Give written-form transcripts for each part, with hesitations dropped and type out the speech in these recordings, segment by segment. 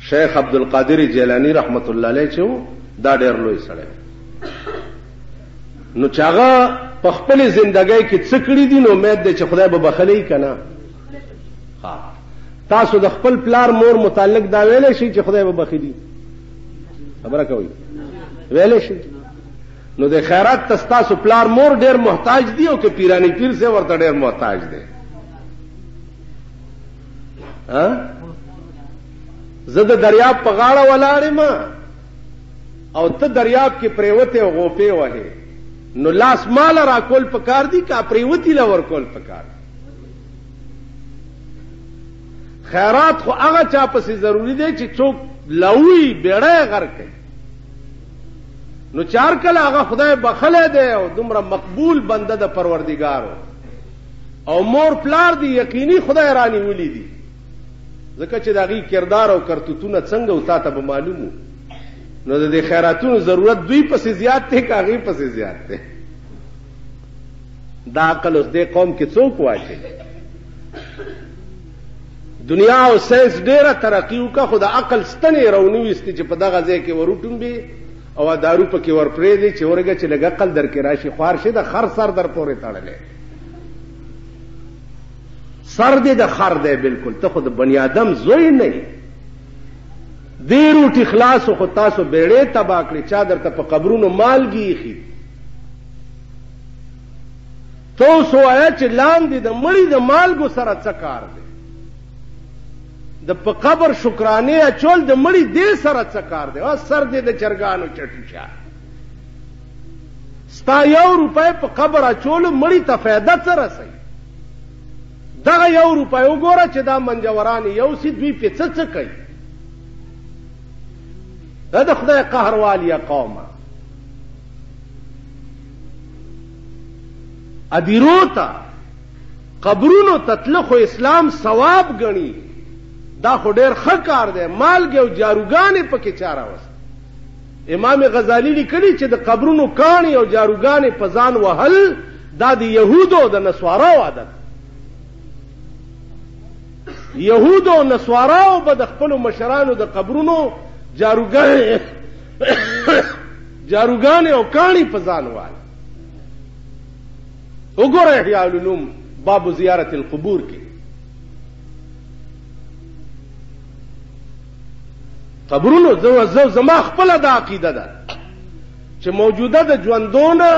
شیخ عبدالقادر جیلانی رحمت الله علیه چې دا ډېر لوی سړی نو چې هغه په خپل زندګۍ کې څه کړي دي نو امید دی چې خدای به بخلی کنه. تاسو د خپل پلار مور متعلق دا ویلی شي چې خدای به بخلی خبره کوي ویلی شي نو د خیرات تاسو پلار مور ډېر محتاج دی او که پیرانی پیر سے ورته ډېر محتاج دی. زه د دریاب په غاړه ولاړم او ته دریاب کې پریوته او غوپې وهې نو لاس مال را کول پکار دي کا پریوتی لا ور کول پکار. خیرات خو هغه چا پسې ضروری دی چې څوک لوی بیړی غر کوي نو چار کله هغه خدای بخله دی او دومره مقبول بنده د پروردګارو او مور پلار دی یقیني خدای رانی ولی دی ځکه چې داغي کردار او کرتوتونه څنګه او تا ته به معلومو نو د دې خیراتونو ضرورت دوی پسې زیات دی کاغي پسې زیات دی. دا عقل اوس دې قوم کې څوک واچي دنیا او ساينس ډېره ترقی وکړه خو د عقل ستنې راونويستې چې په دغه ځای کې ورټومبي او دارو پکې ورپرې دي چې ورګه چې لږ عقل درکې راشي خوار شي د خر سر در پورې تړلې سر دې د خر دی بالکل ته خو د بنی آدم زوی نه دی روټي خلاص خو تاسو بیړې تبا کړې چا درته په قبرونو مالګي ایښي تاسو آیا چې لاندې د مړي د مالګو سره څه کار دی د په قبر شکرانه اچول د مړي دې سره څه کار دی او سر دې د چرګانو چټي شه ستا 1 روپۍ په قبر اچول مړي ته فایده څه رسي دغه 1 روپۍ وګوره چې دا منجوران یو سي دوی په څه کوي دا د خدای قهر والیا قومه ادیروتا قبرونو تطلق اسلام ثواب غني دا خو ډېر ښه کار دی مالګې او جاروګانې پکې چاره وست. امام غزالی لیکلي چې د قبرونو کاڼي او جاروګانې په ځان وهل دا د یهودو او د نسواراو عادت یهودو او نسواراو به د خپلو مشرانو د قبرونو جاروګانې او کاڼي په ځان وهل. وګوره احیاء العلوم باب زیارت القبور کې قبرونو زما خپل د عقیده ده چې موجوده د ژوندونه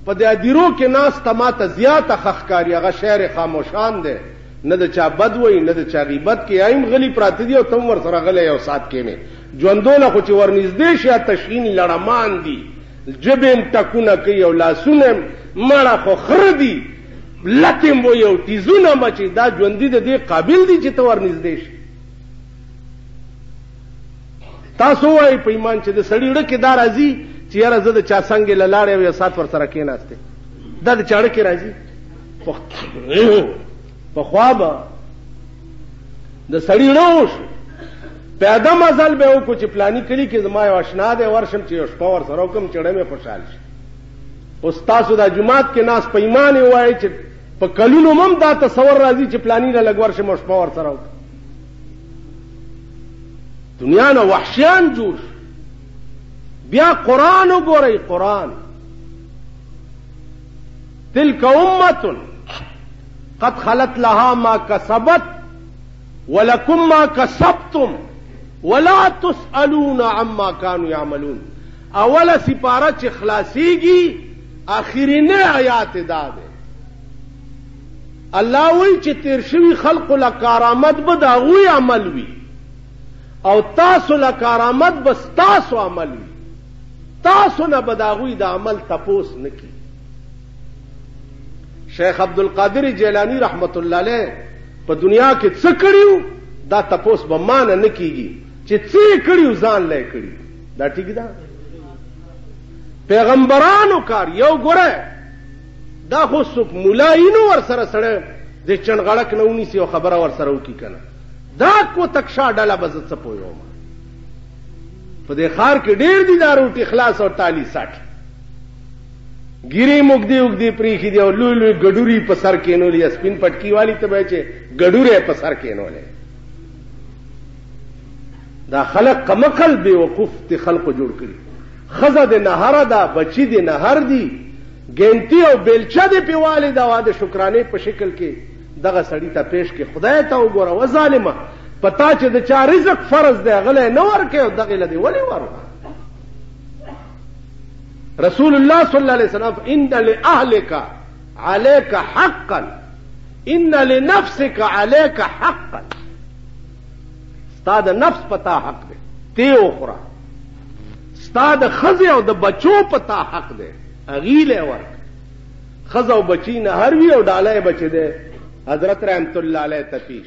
په د ادیرو کې ناس تماته زیاته خخکاری هغه شعر خاموشان دی نه د چا بد وای نه د چا غیبت کې ایم غلی پراته دی او تم ور سره غلی یو سات کې نه ژوندونه خو چې ورنږدې شي تشین لړمان دي جبم ټکونه کوي او لاسونه مړه خو خردي لتم وو یو تیزونه مچي دا ژوندې د دې قابل دي چې ته ورنږدې شي. تاسو وای په ایمان چې د سړی ډکه دار راځي چې یاره زه د چا څنګه لاړې یو سات ور سره کېناسته دا د چاړه کې راځي په خوابه د سړی روش پیدا مزل به وکړو چې پلانی کلی کې زما یو آشنا دی ورشم چې یو شپه ور سره وکم چړې مې خوشحال شي. اوس تاسو د جمعات کې ناس په ایمان وایي چې په کلونو مم دا تصور راځي چې پلانی له لګ ورشم او شپه ور سره وکم. دنیا نه وحشیان جوړ بیا قرآن وګورئ قرآن تلک امة قد خلت لها ما کسبت ولکم ما کسبتم ولا تسألون عما كانوا يعملون. اوله سپاره چې خلاصيږي اخرینه آیات دا ده الله وی چې تیر شوی خلق له کرامت به دا غوي عمل وي او تاسو له کرامت بس تاسو عمل وي تاسو نه به دا غوي د عمل تپوس نکي. شیخ عبدالقادر جیلانی رحمت الله علیه په دنیا کې څه کړیو دا تپوس به مان نه کیږي چې څه کړیو ځان لای کړی دا ټیک ده. پیغمبرانو کار یو ګره دا خو څوک مولایینو ور سره سره د چنغړک نه ونی سي خبره ور سره وکي کنه دا کو تکشا ډاله بز څه پویو په دې خار کې ډیر دي دا روټي خلاص او تالی 60 ګيري مګدي وګدي پریخي دی او لوی لوی ګډوري په سر کې نولې سپین پټکی والی ته به چې ګډوره په سر کې نولې دا خلق کمقل بے وقوف تی خلق جوړ کړي. خزه د نهر ده، بچی د نهر دي، ګنتی او بیلچه د پیواله دا واده شکرانه په شکل کې دغه سړی ته پیش کې. خدای ته وګوره و ظالمه، پتا چې د چا رزق فرض دی غله نه ورکه او دغه لدی ولی ورکه. رسول الله صلی الله علیه وسلم ان لاهلک عليك حقا ان لنفسك عليك حقا. استاد نفس پتا حق دی تی اخرى، استاد خزه او د بچو پتا حق دی اغیله ورک. خزه او بچی نه هر وی او ډاله بچی دی. حضرت رحمت الله علیه تفیش